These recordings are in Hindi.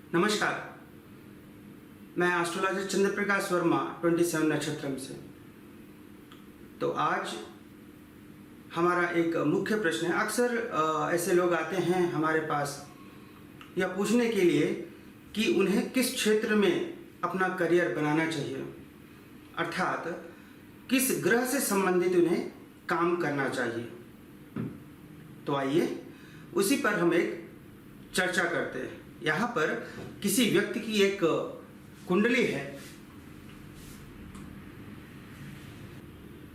नमस्कार, मैं एस्ट्रोलॉजर चंद्र प्रकाश वर्मा 27 नक्षत्रम से। तो आज हमारा एक मुख्य प्रश्न है। अक्सर ऐसे लोग आते हैं हमारे पास यह पूछने के लिए कि उन्हें किस क्षेत्र में अपना करियर बनाना चाहिए, अर्थात किस ग्रह से संबंधित उन्हें काम करना चाहिए। तो आइए उसी पर हम एक चर्चा करते हैं। यहाँ पर किसी व्यक्ति की एक कुंडली है,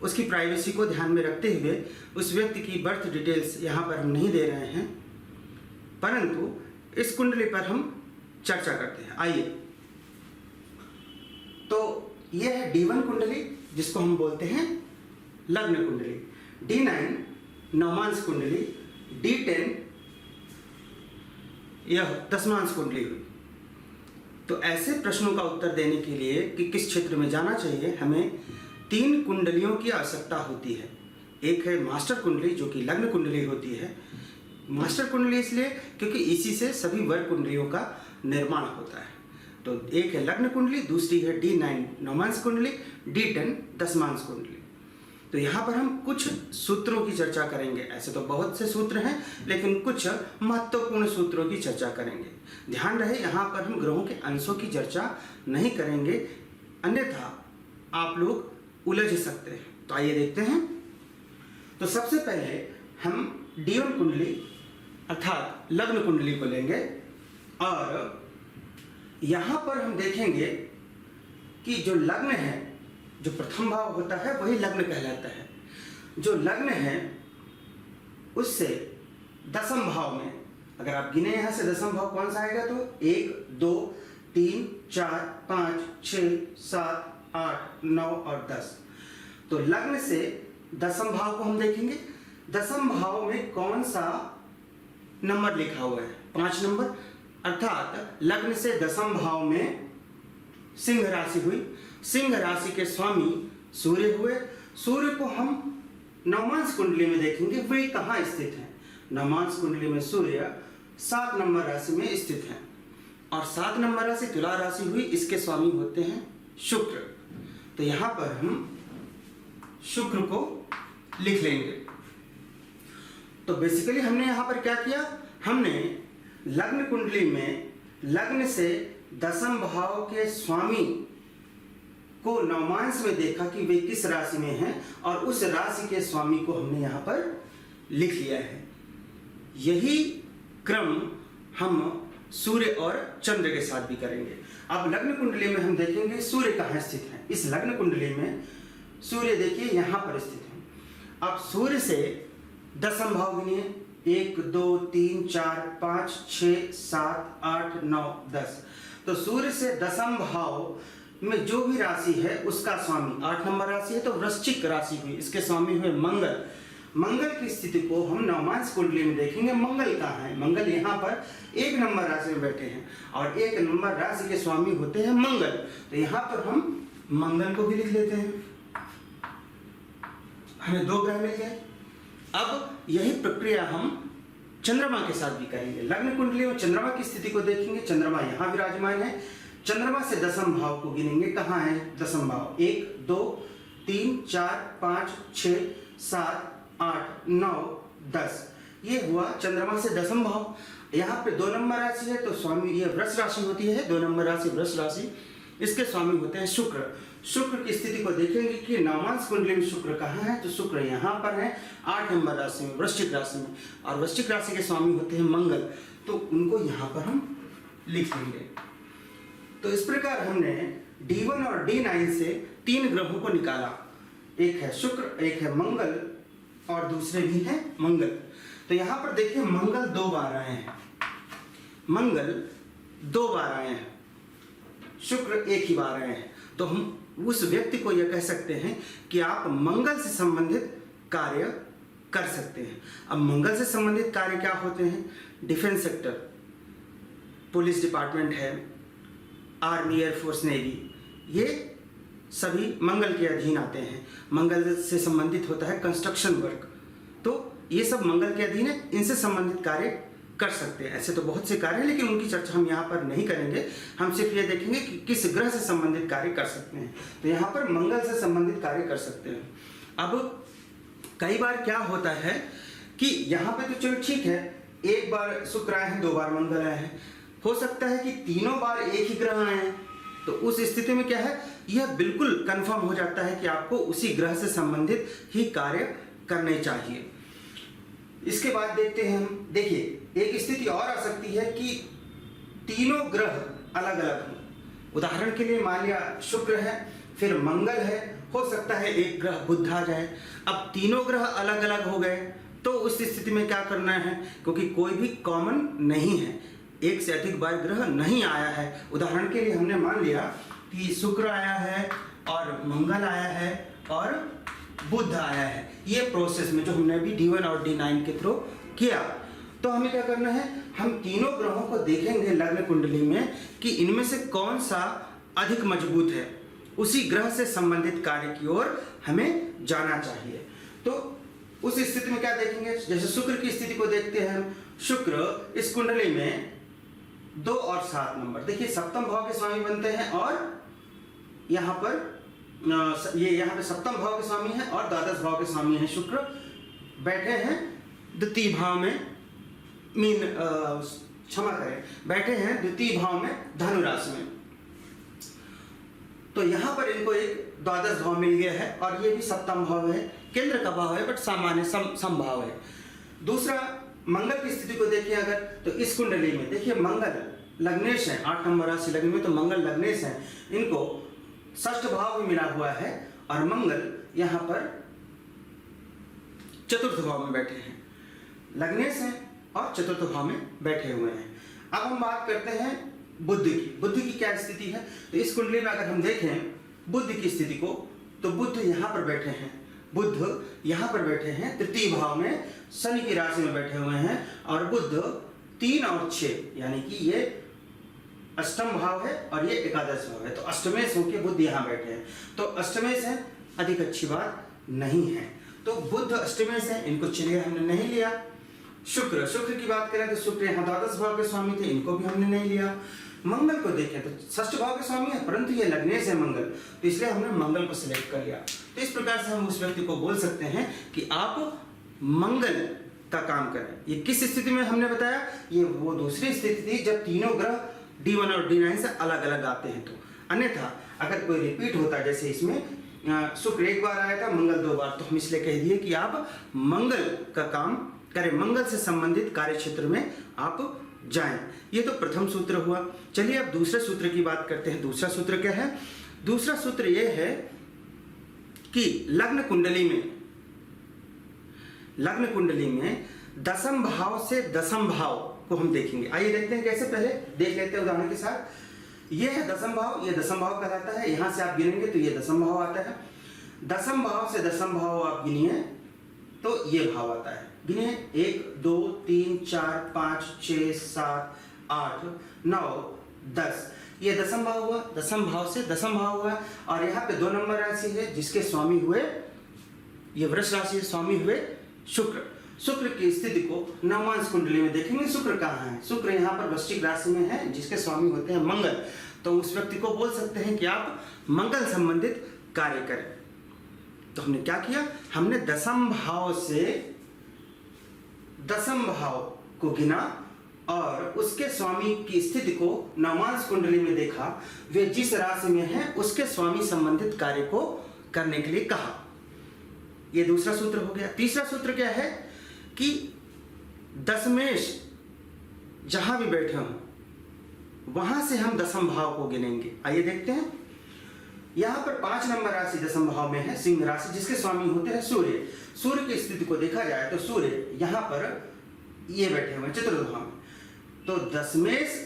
उसकी प्राइवेसी को ध्यान में रखते हुए उस व्यक्ति की बर्थ डिटेल्स यहाँ पर हम नहीं दे रहे हैं, परंतु इस कुंडली पर हम चर्चा करते हैं। आइए, तो यह है D1 कुंडली, जिसको हम बोलते हैं लग्न कुंडली, D9 नवमांश कुंडली, D10 यह दशमांश कुंडली हुई। तो ऐसे प्रश्नों का उत्तर देने के लिए कि किस क्षेत्र में जाना चाहिए, हमें 3 कुंडलियों की आवश्यकता होती है। एक है मास्टर कुंडली, जो कि लग्न कुंडली होती है। मास्टर कुंडली इसलिए क्योंकि इसी से सभी वर्ग कुंडलियों का निर्माण होता है। तो एक है लग्न कुंडली, दूसरी है D9 नवमांश कुंडली, D10 दशमांश कुंडली। तो यहाँ पर हम कुछ सूत्रों की चर्चा करेंगे। ऐसे तो बहुत से सूत्र हैं, लेकिन कुछ महत्वपूर्ण सूत्रों की चर्चा करेंगे। ध्यान रहे, यहाँ पर हम ग्रहों के अंशों की चर्चा नहीं करेंगे, अन्यथा आप लोग उलझ सकते हैं। तो आइए देखते हैं। तो सबसे पहले हम D1 कुंडली अर्थात लग्न कुंडली को लेंगे और यहाँ पर हम देखेंगे कि जो लग्न है, जो प्रथम भाव होता है वही लग्न कहलाता है। जो लग्न है उससे दशम भाव में, अगर आप गिने यहाँ से दशम भाव कौन सा आएगा, तो 1 2 3 4 5 6 7 8 9 और 10। तो लग्न से दशम भाव को हम देखेंगे। दशम भाव में कौन सा नंबर लिखा हुआ है, 5 नंबर, अर्थात लग्न से दशम भाव में सिंह राशि हुई। सिंह राशि के स्वामी सूर्य हुए। सूर्य को हम नवमांश कुंडली में देखेंगे, वे कहाँ स्थित हैं। नवमांश कुंडली में सूर्य 7 नंबर राशि में स्थित हैं और 7 नंबर राशि तुला राशि हुई, इसके स्वामी होते हैं शुक्र। तो यहाँ पर हम शुक्र को लिख लेंगे। तो बेसिकली हमने यहाँ पर क्या किया, हमने लग्न कुंडली में लग्न से दशम भाव के स्वामी को नवमांश में देखा कि वे किस राशि में हैं और उस राशि के स्वामी को हमने यहाँ पर लिख लिया है। यही क्रम हम सूर्य और चंद्र के साथ भी करेंगे। अब लग्न कुंडली में हम देखेंगे सूर्य कहाँ स्थित है। इस लग्न कुंडली में सूर्य देखिए यहाँ पर स्थित है। अब सूर्य से दशम भाव गिनिए, 1 2 3 4 5 6 7 8 9 10। तो सूर्य से दशम भाव में जो भी राशि है उसका स्वामी 8 नंबर राशि है, तो वृश्चिक राशि हुई, इसके स्वामी हुए मंगल। मंगल की स्थिति को हम नवमांश कुंडली में देखेंगे। मंगल कहाँ है, मंगल यहाँ पर 1 नंबर राशि में बैठे हैं और 1 नंबर राशि के स्वामी होते हैं मंगल। तो यहाँ पर हम मंगल को भी लिख लेते हैं, हमें 2 ग्रह मिल गए। अब यही प्रक्रिया हम चंद्रमा के साथ भी करेंगे। लग्न कुंडली में चंद्रमा की स्थिति को देखेंगे। चंद्रमा यहाँ विराजमान है। चंद्रमा से दशम भाव को गिनेंगे, कहाँ है दशम भाव, 1 2 3 4 5 6 7 8 9 10। ये हुआ चंद्रमा से दशम भाव। यहाँ पे 2 नंबर राशि है, तो स्वामी ये वृष राशि होती है, 2 नंबर राशि वृष राशि, इसके स्वामी होते हैं शुक्र। शुक्र की स्थिति को देखेंगे कि नवमांश कुंडली में शुक्र कहाँ है, तो शुक्र यहाँ पर है 8 नंबर राशि में, वृश्चिक राशि में, और वृश्चिक राशि के स्वामी होते हैं मंगल। तो उनको यहाँ पर हम लिख लेंगे। तो इस प्रकार हमने D1 और D9 से 3 ग्रहों को निकाला। एक है शुक्र, एक है मंगल और दूसरे भी हैं मंगल। तो यहाँ पर देखिए मंगल 2 बार आए हैं, मंगल 2 बार आए हैं, शुक्र 1 ही बार आए हैं। तो हम उस व्यक्ति को यह कह सकते हैं कि आप मंगल से संबंधित कार्य कर सकते हैं। अब मंगल से संबंधित कार्य क्या होते हैं, डिफेंस सेक्टर, पुलिस डिपार्टमेंट है, आर्मी, एयरफोर्स, नेवी, ये सभी मंगल के अधीन आते हैं। मंगल से संबंधित होता है कंस्ट्रक्शन वर्क, तो ये सब मंगल के अधीन है, इनसे संबंधित कार्य कर सकते हैं। ऐसे तो बहुत से कार्य हैं, लेकिन उनकी चर्चा हम यहाँ पर नहीं करेंगे। हम सिर्फ ये देखेंगे कि किस ग्रह से संबंधित कार्य कर सकते हैं। तो यहाँ पर मंगल से संबंधित कार्य कर सकते हैं। अब कई बार क्या होता है कि यहाँ पे तो चलो ठीक है, एक बार शुक्र आए हैं, 2 बार मंगल आए हैं, हो सकता है कि तीनों बार एक ही ग्रह आए हैं। तो उस स्थिति में क्या है, यह बिल्कुल कंफर्म हो जाता है कि आपको उसी ग्रह से संबंधित ही कार्य करने चाहिए। इसके बाद देखते हैं हम, देखिए एक स्थिति और आ सकती है कि तीनों ग्रह अलग अलग हों। उदाहरण के लिए मान लिया शुक्र है, फिर मंगल है, हो सकता है एक ग्रह बुध आ जाए। अब तीनों ग्रह अलग अलग हो गए तो उस स्थिति में क्या करना है, क्योंकि कोई भी कॉमन नहीं है, एक से अधिक बार ग्रह नहीं आया है। उदाहरण के लिए हमने मान लिया कि शुक्र आया है और मंगल आया है और बुध आया है, ये प्रोसेस में जो हमने अभी D1 और D9 के थ्रू किया। तो हमें क्या करना है, हम तीनों ग्रहों को देखेंगे लग्न कुंडली में कि इनमें से कौन सा अधिक मजबूत है, उसी ग्रह से संबंधित कार्य की ओर हमें जाना चाहिए। तो उस स्थिति में क्या देखेंगे, जैसे शुक्र की स्थिति को देखते हैं हम। शुक्र इस कुंडली में 2 और 7 नंबर, देखिए सप्तम भाव के स्वामी बनते हैं और यहाँ पर ये यहाँ पे सप्तम भाव के स्वामी है और द्वादश भाव के स्वामी है। शुक्र बैठे हैं द्वितीय भाव में, क्षमा करें, बैठे हैं द्वितीय भाव में धनु राशि में। तो यहाँ पर इनको एक द्वादश भाव मिल गया है और ये भी सप्तम भाव है, केंद्र का भाव है बट सामान्य समभाव है। दूसरा मंगल की स्थिति को देखिए अगर, तो इस कुंडली में देखिए मंगल लग्नेश है, 8 नंबर राशि लग्न में, तो मंगल लग्नेश है, इनको षष्ठ भाव भी मिला हुआ है और मंगल यहाँ पर चतुर्थ भाव में बैठे हैं, लग्नेश हैं और चतुर्थ भाव में बैठे हुए हैं। अब हम बात करते हैं बुध की। बुध की क्या स्थिति है, तो इस कुंडली में अगर हम देखें बुध की स्थिति को, तो बुध यहाँ पर बैठे हैं, बुध यहाँ पर बैठे हैं तृतीय भाव में, शनि की राशि में बैठे हुए हैं और बुध 3 और 6 यानी कि ये अष्टम भाव है और ये एकादश भाव है। तो अष्टमेश होकर बुध यहाँ बैठे हैं, तो अष्टमेश है, अधिक अच्छी बात नहीं है। तो बुध अष्टमेश है, इनको चलिए हमने नहीं लिया। शुक्र की बात करें तो शुक्र यहाँ द्वादश भाव के स्वामी थे, इनको भी हमने नहीं लिया। मंगल को देखें तो षष्ठ भाव के स्वामी है, परंतु ये लग्नेश है मंगल, तो इसलिए हमने मंगल को सिलेक्ट कर लिया। तो इस प्रकार से हम उस व्यक्ति को बोल सकते हैं कि आप मंगल का काम करें। ये किस स्थिति में हमने बताया, ये वो दूसरी स्थिति थी जब तीनों ग्रह D1 और D9 से अलग अलग आते हैं। तो अन्यथा अगर कोई रिपीट होता, जैसे इसमें शुक्र 1 बार आया था, मंगल 2 बार, तो हम इसलिए कह दिए कि आप मंगल का काम करें, मंगल से संबंधित कार्य क्षेत्र में आप जाएं। ये तो प्रथम सूत्र हुआ। चलिए अब दूसरे सूत्र की बात करते हैं। दूसरा सूत्र क्या है, दूसरा सूत्र यह है कि लग्न कुंडली में दशम भाव से दशम भाव को हम देखेंगे। आइए देखते हैं कैसे, पहले देख लेते हैं उदाहरण के साथ। ये है दशम भाव, ये दशम भाव कहलाता है, यहां से आप गिनेंगे तो ये दशम भाव आता है। दशम भाव से दशम भाव आप गिनिए तो ये भाव आता है, गिनिए 1 2 3 4 5 6 7 8 9 10, ये दशम भाव हुआ, दशम भाव से दशम भाव हुआ। और यहाँ पे 2 नंबर राशि है जिसके स्वामी हुए, ये वृष राशि है, स्वामी हुए शुक्र की स्थिति को नवमांश कुंडली में देखेंगे। शुक्र कहाँ है, शुक्र यहाँ पर वृश्चिक राशि में है जिसके स्वामी होते हैं मंगल। तो उस व्यक्ति को बोल सकते हैं कि आप मंगल संबंधित कार्य करें। तो हमने क्या किया, हमने दशम भाव से दशम भाव को गिना और उसके स्वामी की स्थिति को नवमांश कुंडली में देखा, वे जिस राशि में है उसके स्वामी संबंधित कार्य को करने के लिए कहा। यह दूसरा सूत्र हो गया। तीसरा सूत्र क्या है कि दशमेश जहां भी बैठे हों वहां से हम दशम भाव को गिनेंगे। आइए देखते हैं, यहां पर 5 नंबर राशि दशम भाव में है, सिंह राशि, जिसके स्वामी होते हैं सूर्य। सूर्य की स्थिति को देखा जाए तो सूर्य यहां पर ये बैठे हुए चतुर्थ भाव में, तो दशमेश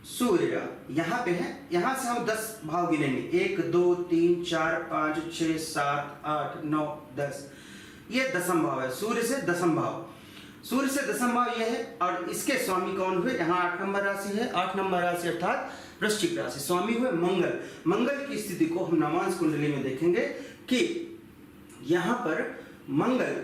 सूर्य यहाँ पे है, यहाँ से हम 10 भाव गिनेंगे, 1 2 3 4 5 6 7 8 9 10, ये दशम भाव है। सूर्य से दशम भाव, सूर्य से दशम भाव ये है और इसके स्वामी कौन हुए, यहाँ 8 नंबर राशि है, 8 नंबर राशि अर्थात वृश्चिक राशि, स्वामी हुए मंगल। मंगल की स्थिति को हम नवमांश कुंडली में देखेंगे कि यहाँ पर मंगल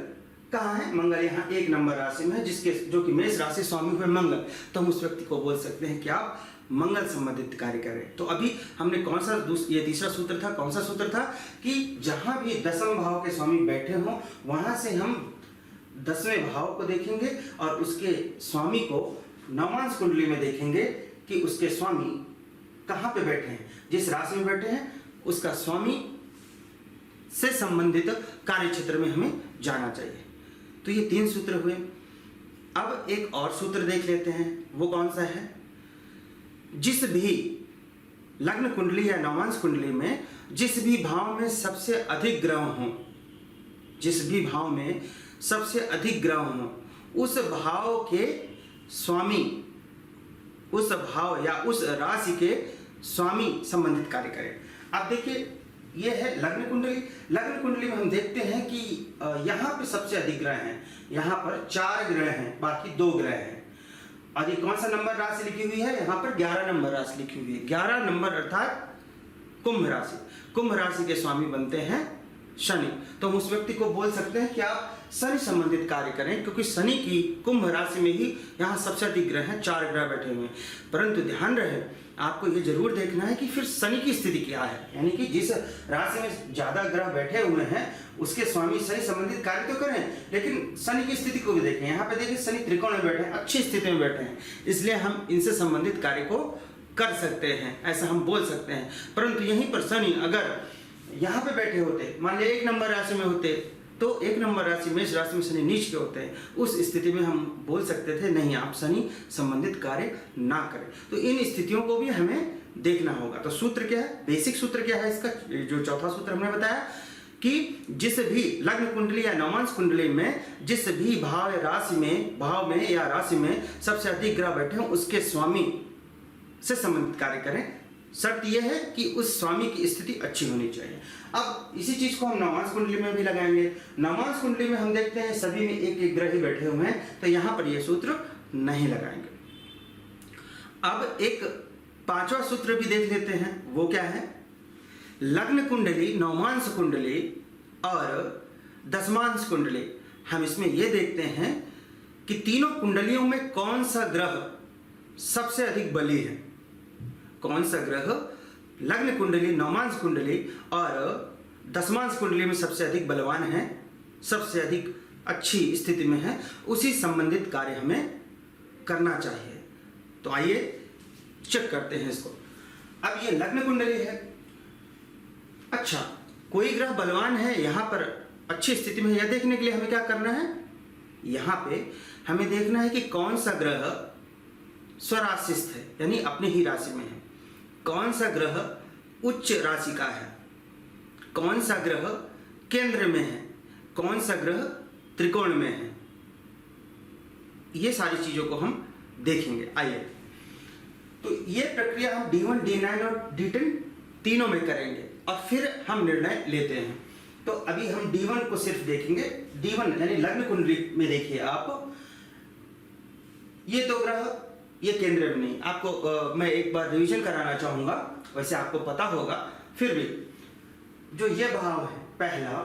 कहाँ है? मंगल यहाँ 1 नंबर राशि में है, जिसके जो कि मेष राशि स्वामी हुए मंगल, तो हम उस व्यक्ति को बोल सकते हैं कि आप मंगल संबंधित कार्य करें। तो अभी हमने कौन सा ये तीसरा सूत्र था, कौन सा सूत्र था कि जहां भी दसम भाव के स्वामी बैठे हों वहां से हम 10वें भाव को देखेंगे और उसके स्वामी को नवांश कुंडली में देखेंगे कि उसके स्वामी कहाँ पे बैठे हैं, जिस राशि में बैठे हैं उसका स्वामी से संबंधित कार्य क्षेत्र में हमें जाना चाहिए। तो ये 3 सूत्र हुए। अब एक और सूत्र देख लेते हैं, वो कौन सा है? जिस भी लग्न कुंडली या नवांश कुंडली में जिस भी भाव में सबसे अधिक ग्रह हों, जिस भी भाव में सबसे अधिक ग्रह हों, उस भाव के स्वामी, उस भाव या उस राशि के स्वामी संबंधित कार्य करें। अब देखिए, यह है लग्न कुंडली। लग्न कुंडली में हम देखते हैं कि यहाँ पे सबसे अधिक ग्रह हैं, यहाँ पर 4 ग्रह हैं, बाकी 2 ग्रह हैं। और ये कौन सा नंबर राशि लिखी हुई है? यहाँ पर 11 नंबर राशि लिखी हुई है। 11 नंबर अर्थात कुंभ राशि। कुंभ राशि के स्वामी बनते हैं शनि। तो हम उस व्यक्ति को बोल सकते हैं कि आप शनि संबंधित कार्य करें, क्योंकि शनि की कुंभ राशि में ही यहाँ सबसे अधिक ग्रह हैं, 4 ग्रह बैठे हुए हैं। परंतु ध्यान रहे, आपको ये जरूर देखना है कि फिर शनि की स्थिति क्या है, यानी कि जिस राशि में ज्यादा ग्रह बैठे हुए हैं उसके स्वामी शनि संबंधित कार्य तो करें, लेकिन शनि की स्थिति को भी देखें। यहाँ पे देखिए शनि त्रिकोण में बैठे हैं, अच्छी स्थिति में बैठे हैं, इसलिए हम इनसे संबंधित कार्य को कर सकते हैं, ऐसा हम बोल सकते हैं। परंतु यहीं पर शनि अगर यहाँ पे बैठे होते, मान लिया 1 नंबर राशि में होते, तो 1 नंबर राशि मेष राशि में शनि नीच के होते हैं, उस स्थिति में हम बोल सकते थे नहीं, आप शनि संबंधित कार्य ना करें। तो इन स्थितियों को भी हमें देखना होगा। तो सूत्र क्या है, बेसिक सूत्र क्या है इसका? जो चौथा सूत्र हमने बताया कि जिस भी लग्न कुंडली या नवांश कुंडली में जिस भी भाव में या राशि में सबसे अधिक ग्रह बैठे हों उसके स्वामी से संबंधित कार्य करें। शर्त यह है कि उस स्वामी की स्थिति अच्छी होनी चाहिए। अब इसी चीज को हम नवांश कुंडली में भी लगाएंगे। नवांश कुंडली में हम देखते हैं सभी में एक एक ग्रह ही बैठे हुए हैं, तो यहां पर यह सूत्र नहीं लगाएंगे। अब एक 5वां सूत्र भी देख लेते हैं, वो क्या है? लग्न कुंडली, नवमांश कुंडली और दशमांश कुंडली। हम इसमें यह देखते हैं कि तीनों कुंडलियों में कौन सा ग्रह सबसे अधिक बली है, कौन सा ग्रह लग्न कुंडली, नवमांश कुंडली और दशमांश कुंडली में सबसे अधिक बलवान है, सबसे अधिक अच्छी स्थिति में है, उसी संबंधित कार्य हमें करना चाहिए। तो आइए चेक करते हैं इसको। अब ये लग्न कुंडली है, अच्छा कोई ग्रह बलवान है, यहां पर अच्छी स्थिति में, यह देखने के लिए हमें क्या करना है? यहां पे हमें देखना है कि कौन सा ग्रह स्वराशिस्थ है, यानी अपनी ही राशि में है, कौन सा ग्रह उच्च राशि का है, कौन सा ग्रह केंद्र में है, कौन सा ग्रह त्रिकोण में है। ये सारी चीजों को हम देखेंगे। आइए, तो ये प्रक्रिया हम D1, D9 और D10 तीनों में करेंगे और फिर हम निर्णय लेते हैं। तो अभी हम D1 को सिर्फ देखेंगे। D1 यानी लग्न कुंडली में देखिए आप, ये 2 ग्रह ये केंद्र में नहीं। आपको मैं एक बार रिवीजन कराना चाहूंगा, वैसे आपको पता होगा, फिर भी जो ये भाव है, पहला,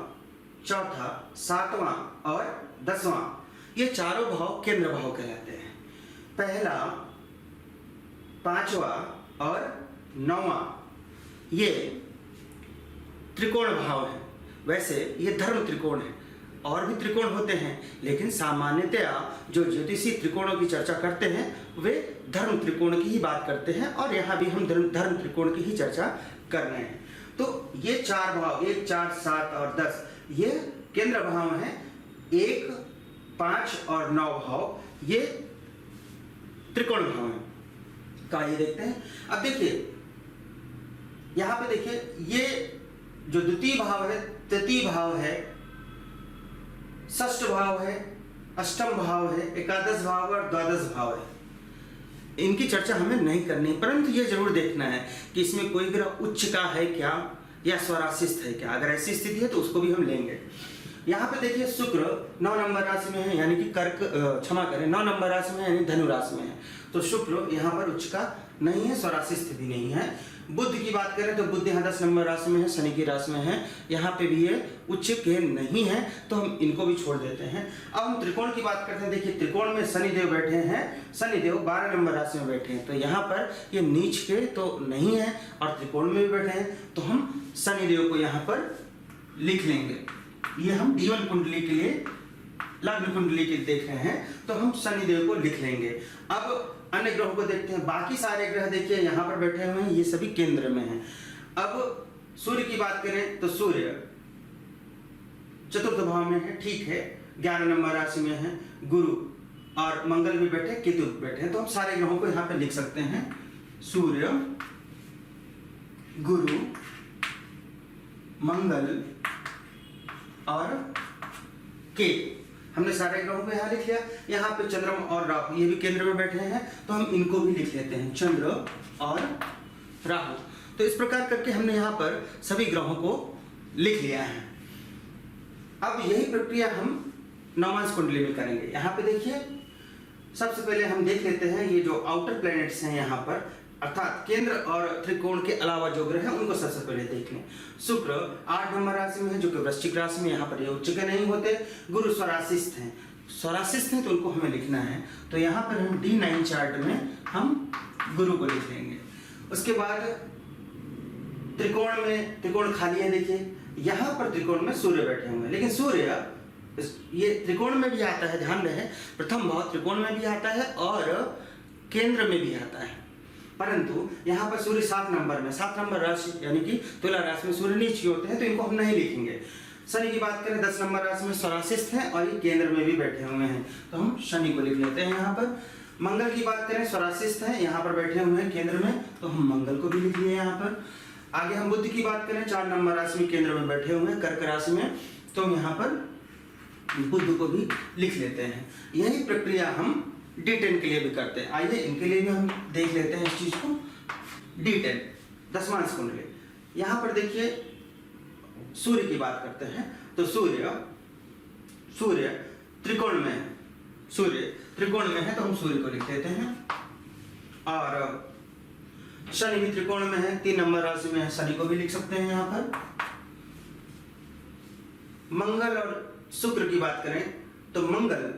चौथा, 7वां और 10वां, ये चारों भाव केंद्र भाव कहलाते हैं। पहला, 5वां और 9वां ये त्रिकोण भाव है। वैसे ये धर्म त्रिकोण है, और भी त्रिकोण होते हैं, लेकिन सामान्यतया जो ज्योतिषी त्रिकोणों की चर्चा करते हैं वे धर्म त्रिकोण की ही बात करते हैं, और यहाँ भी हम धर्म त्रिकोण की ही चर्चा कर रहे हैं। तो ये 4 भाव, 1, 4, 7 और 10 ये केंद्र भाव हैं। 1, 5 और 9 भाव ये त्रिकोण भाव हैं। का ये देखते हैं। अब देखिए यहाँ पे देखिए, ये जो द्वितीय भाव है, तृतीय भाव है, षष्ठ भाव है, अष्टम भाव है, एकादश भाव और द्वादश भाव है। इनकी चर्चा हमें नहीं करनी, परंतु ये जरूर देखना है कि इसमें कोई ग्रह उच्च का है क्या या स्वराशिस्थ है क्या। अगर ऐसी स्थिति है तो उसको भी हम लेंगे। यहाँ पे देखिए शुक्र 9 नंबर राशि में है, यानी कि 9 नंबर राशि में है, यानी धनु राशि में है। तो शुक्र यहाँ पर उच्च का नहीं है, स्वराशि स्थिति नहीं है। बुध की बात करें तो बुध यहाँ 10 नंबर राशि में है, शनि की राशि में है, यहाँ पे भी ये उच्च के नहीं है, तो हम इनको भी छोड़ देते हैं। अब हम त्रिकोण की बात करते हैं। देखिए त्रिकोण में शनिदेव बैठे हैं, शनिदेव 12 नंबर राशि में बैठे हैं, तो यहाँ पर ये नीच के तो नहीं है और त्रिकोण में भी बैठे हैं, तो हम शनिदेव को यहाँ पर लिख लेंगे। ये हम D1 कुंडली के लिए, लग्न कुंडली के लिए देख रहे हैं, तो हम शनिदेव को लिख लेंगे। अब अन्य ग्रहों को देखते हैं। बाकी सारे ग्रह देखिए यहाँ पर बैठे हुए हैं, ये सभी केंद्र में हैं। अब सूर्य की बात करें तो सूर्य चतुर्थ भाव में है, ठीक है, 11 नंबर राशि में है। गुरु और मंगल भी बैठे, केतु भी बैठे हैं, तो हम सारे ग्रहों को यहाँ पे लिख सकते हैं। सूर्य, गुरु, मंगल और केतु, हमने सारे ग्रहों को यहाँ लिख लिया। यहाँ पे चंद्रमा और राहु ये भी केंद्र में बैठे हैं, तो हम इनको भी लिख लेते हैं, चंद्र और राहु। तो इस प्रकार करके हमने यहाँ पर सभी ग्रहों को लिख लिया है। अब यही प्रक्रिया हम नवमांश कुंडली में करेंगे। यहाँ पे देखिए सबसे पहले हम देख लेते हैं ये जो आउटर प्लैनेट्स हैं यहाँ पर, अर्थात केंद्र और त्रिकोण के अलावा जो ग्रह हैं उनको सबसे पहले देख लें। शुक्र 8 नंबर राशि में है, जो कि वृश्चिक राशि में, यहाँ पर ये उच्च के नहीं होते। गुरु स्वराशिस्थ हैं, स्वराशिस्थ हैं तो उनको हमें लिखना है, तो यहाँ पर हम D9 चार्ट में हम गुरु को लिख लेंगे। उसके बाद त्रिकोण में, त्रिकोण खाली है, देखिए यहाँ पर त्रिकोण में सूर्य बैठे हुए हैं, लेकिन सूर्य ये त्रिकोण में भी आता है, ध्यान रहे, प्रथम भाव त्रिकोण में भी आता है और केंद्र में भी आता है, परंतु यहाँ पर सूर्य 7 नंबर में, 7 नंबर राशि यानी कि तुला राशि में सूर्य नीच होते हैं, तो इनको हम नहीं लिखेंगे। शनि की बात करें 10 नंबर राशि में स्वराशिस्थ हैं और ये केंद्र में भी बैठे हुए हैं, तो हम शनि को लिख लेते हैं यहाँ पर। मंगल की बात करें स्वराशिस्थ हैं, यहाँ पर बैठे हुए हैं केंद्र में, तो हम मंगल को भी लिख लिए यहाँ पर। आगे हम बुध की बात करें 4 नंबर राशि में केंद्र में बैठे हुए हैं कर्क राशि में, तो हम यहाँ पर बुध को भी लिख लेते हैं। यही प्रक्रिया हम D10 के लिए भी करते हैं। आइए इनके लिए भी हम देख लेते हैं इस चीज को। D10 दशमांश कुंडली, यहाँ पर देखिए सूर्य की बात करते हैं, तो सूर्य त्रिकोण में है, सूर्य त्रिकोण में है, तो हम सूर्य को लिख लेते हैं। और शनि भी त्रिकोण में है, 3 नंबर राशि में है, शनि को भी लिख सकते हैं यहाँ पर। मंगल और शुक्र की बात करें तो मंगल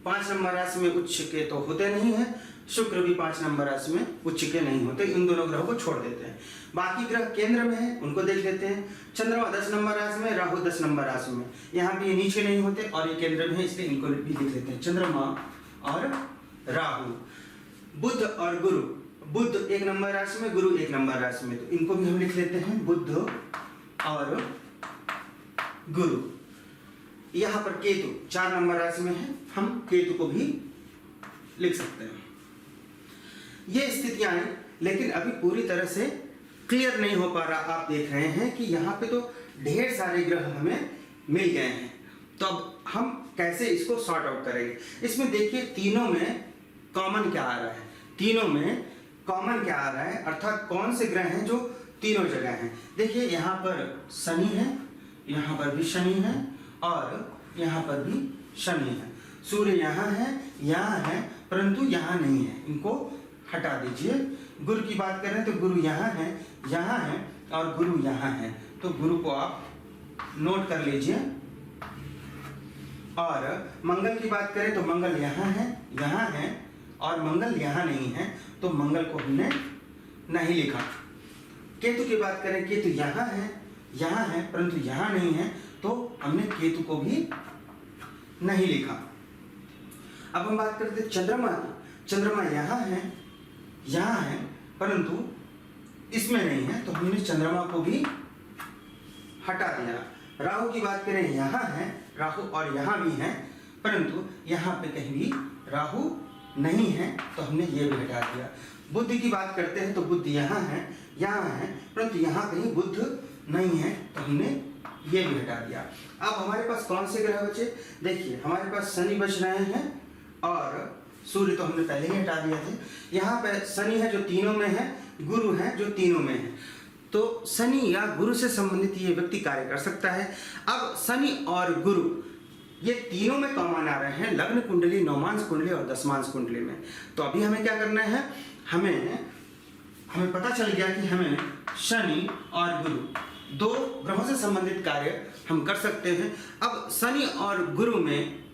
5 नंबर राशि में उच्च के तो होते नहीं है, शुक्र भी 5 नंबर राशि में उच्च के नहीं होते, इन दोनों ग्रहों को छोड़ देते हैं। बाकी ग्रह केंद्र में है, उनको देख लेते हैं। चंद्रमा 10 नंबर राशि में, राहु 10 नंबर राशि में, यहाँ भी ये नीचे नहीं होते और ये केंद्र में है, इसलिए इनको भी लिख लेते हैं, चंद्रमा और राहु। बुध और गुरु, बुध 1 नंबर राशि में, गुरु 1 नंबर राशि में, तो इनको भी हम लिख लेते हैं, बुध और गुरु। यहाँ पर केतु 4 नंबर राशि में है, हम केतु को भी लिख सकते हैं। ये स्थितियां हैं, लेकिन अभी पूरी तरह से क्लियर नहीं हो पा रहा। आप देख रहे हैं कि यहाँ पे तो ढेर सारे ग्रह हमें मिल गए हैं, तो अब हम कैसे इसको सॉर्ट आउट करेंगे। इसमें देखिए तीनों में कॉमन क्या आ रहा है, तीनों में कॉमन क्या आ रहा है, अर्थात कौन से ग्रह हैं जो तीनों जगह हैं। देखिए यहाँ पर शनि है, यहाँ पर भी शनि है और यहाँ पर भी शनि है। सूर्य यहाँ है, परंतु यहाँ नहीं है, इनको हटा दीजिए। गुरु की बात करें तो गुरु यहाँ है और गुरु यहाँ है, तो गुरु को आप नोट कर लीजिए। और मंगल की बात करें तो मंगल यहाँ है और मंगल यहाँ नहीं है, तो मंगल को हमने नहीं लिखा। केतु की बात करें, केतु यहाँ है परंतु यहाँ नहीं है, तो हमने केतु को भी नहीं लिखा। अब हम बात करते हैं चंद्रमा की। चंद्रमा यहाँ है परंतु इसमें नहीं है, तो हमने चंद्रमा को भी हटा दिया। राहु की बात करें, यहाँ है राहु और यहाँ भी है, परंतु यहाँ पे कहीं भी राहु नहीं है, तो हमने ये भी हटा दिया। बुध की बात करते हैं तो बुध यहाँ है परंतु यहाँ कहीं बुध नहीं है, तो हमने ये भी हटा दिया। अब हमारे पास कौन से ग्रह बचे, देखिए हमारे पास शनि बच रहे हैं और सूर्य तो हमने पहले ही हटा दिया थे। यहाँ पे शनि है जो तीनों में है, गुरु है जो तीनों में है, तो शनि या गुरु से संबंधित ये व्यक्ति कार्य कर सकता है। अब शनि और गुरु ये तीनों में कॉमन आ रहे हैं लग्न कुंडली, नवमांश कुंडली और दशमांश कुंडली में। तो अभी हमें क्या करना है, हमें पता चल गया कि हमें शनि और गुरु दो ग्रहों से संबंधित कार्य हम कर सकते हैं। अब शनि और गुरु में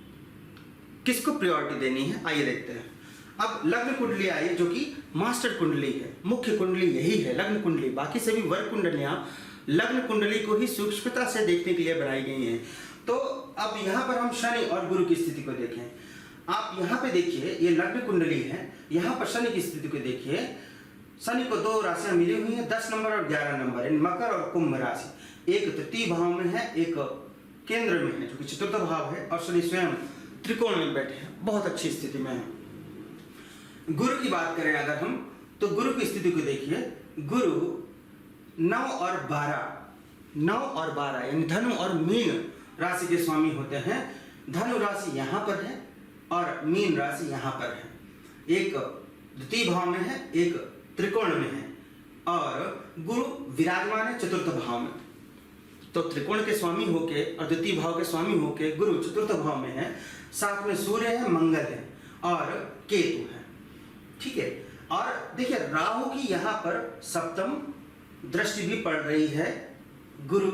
किसको प्रायोरिटी देनी है, आइए देखते हैं। अब लग्न कुंडली आई जो कि मास्टर कुंडली है, मुख्य कुंडली यही है लग्न कुंडली। बाकी सभी वर्ग कुंडलियां लग्न कुंडली को ही सूक्ष्मता से देखने के लिए बनाई गई हैं। तो अब यहाँ पर हम शनि और गुरु की स्थिति को देखें। आप यहाँ पे देखिए, ये लग्न कुंडली है, यहाँ पर शनि की स्थिति को देखिए। शनि को दो राशियां मिली हुई हैं, 10 नंबर और 11 नंबर, मकर और कुंभ राशि। एक तृतीय भाव में है, एक केंद्र में है जो कि चतुर्थ भाव है, और शनि स्वयं त्रिकोण में बैठे हैं, बहुत अच्छी स्थिति में है। गुरु की बात करें अगर हम, तो गुरु की स्थिति को देखिए। गुरु 9 और 12 यानी धनु और मीन राशि के स्वामी होते हैं। धनु राशि यहाँ पर है और मीन राशि यहाँ पर है। एक द्वितीय भाव में है, एक त्रिकोण में है, और गुरु विराजमान है चतुर्थ भाव में। तो त्रिकोण के स्वामी होके और द्वितीय भाव के स्वामी होके गुरु चतुर्थ भाव में है। साथ में सूर्य है, मंगल है और केतु है, ठीक है। और देखिए राहु की यहाँ पर सप्तम दृष्टि भी पड़ रही है गुरु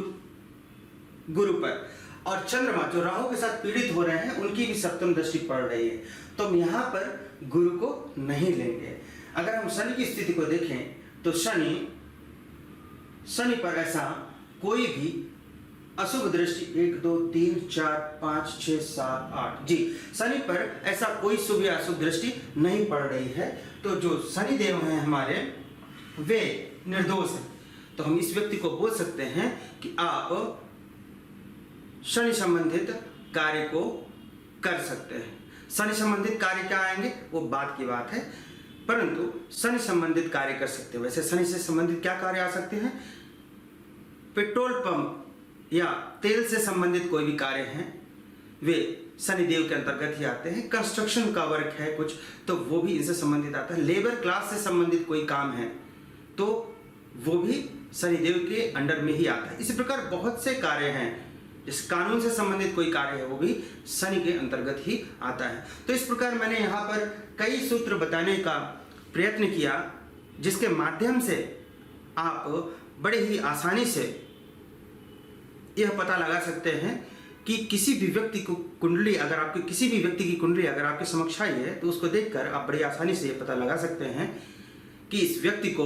पर, और चंद्रमा जो राहु के साथ पीड़ित हो रहे हैं उनकी भी सप्तम दृष्टि पड़ रही है। तो हम यहाँ पर गुरु को नहीं लेंगे। अगर हम शनि की स्थिति को देखें तो शनि पर ऐसा कोई भी अशुभ दृष्टि 1 2 3 4 5 6 7 8 जी, शनि पर ऐसा कोई शुभ या अशुभ दृष्टि नहीं पड़ रही है। तो जो शनि देव हैं हमारे, वे निर्दोष हैं। तो हम इस व्यक्ति को बोल सकते हैं कि आप शनि संबंधित कार्य को कर सकते हैं। शनि संबंधित कार्य क्या आएंगे वो बात की बात है, परंतु शनि संबंधित कार्य कर सकते हैं। वैसे शनि से संबंधित क्या कार्य आ सकते हैं? पेट्रोल पंप या तेल से संबंधित कोई भी कार्य हैं वे शनिदेव के अंतर्गत ही आते हैं। कंस्ट्रक्शन का वर्क है कुछ, तो वो भी इनसे संबंधित आता है। लेबर क्लास से संबंधित कोई काम है तो वो भी शनिदेव के अंडर में ही आता है। इसी प्रकार बहुत से कार्य हैं, इस कानून से संबंधित कोई कार्य है वो भी शनि के अंतर्गत ही आता है। तो इस प्रकार मैंने यहाँ पर कई सूत्र बताने का प्रयत्न किया जिसके माध्यम से आप बड़े ही आसानी से यह पता लगा सकते हैं कि किसी भी व्यक्ति को कुंडली, अगर आपके किसी भी व्यक्ति की कुंडली अगर आपके समक्ष आई है तो उसको देखकर आप बड़ी आसानी से यह पता लगा सकते हैं कि इस व्यक्ति को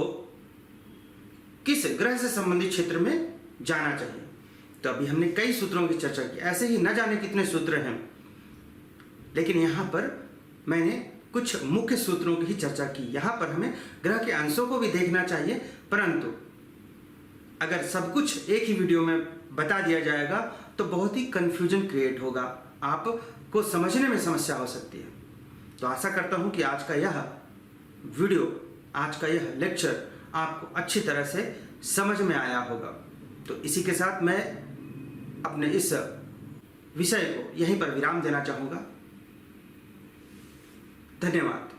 किस ग्रह से संबंधित क्षेत्र में जाना चाहिए। तो अभी हमने कई सूत्रों की चर्चा की, ऐसे ही न जाने कितने सूत्र हैं, लेकिन यहाँ पर मैंने कुछ मुख्य सूत्रों की ही चर्चा की। यहाँ पर हमें ग्रह के अंशों को भी देखना चाहिए, परंतु अगर सब कुछ एक ही वीडियो में बता दिया जाएगा तो बहुत ही कंफ्यूजन क्रिएट होगा, आपको समझने में समस्या हो सकती है। तो आशा करता हूँ कि आज का यह वीडियो, आज का यह लेक्चर आपको अच्छी तरह से समझ में आया होगा। तो इसी के साथ मैं अपने इस विषय को यहीं पर विराम देना चाहूँगा। धन्यवाद।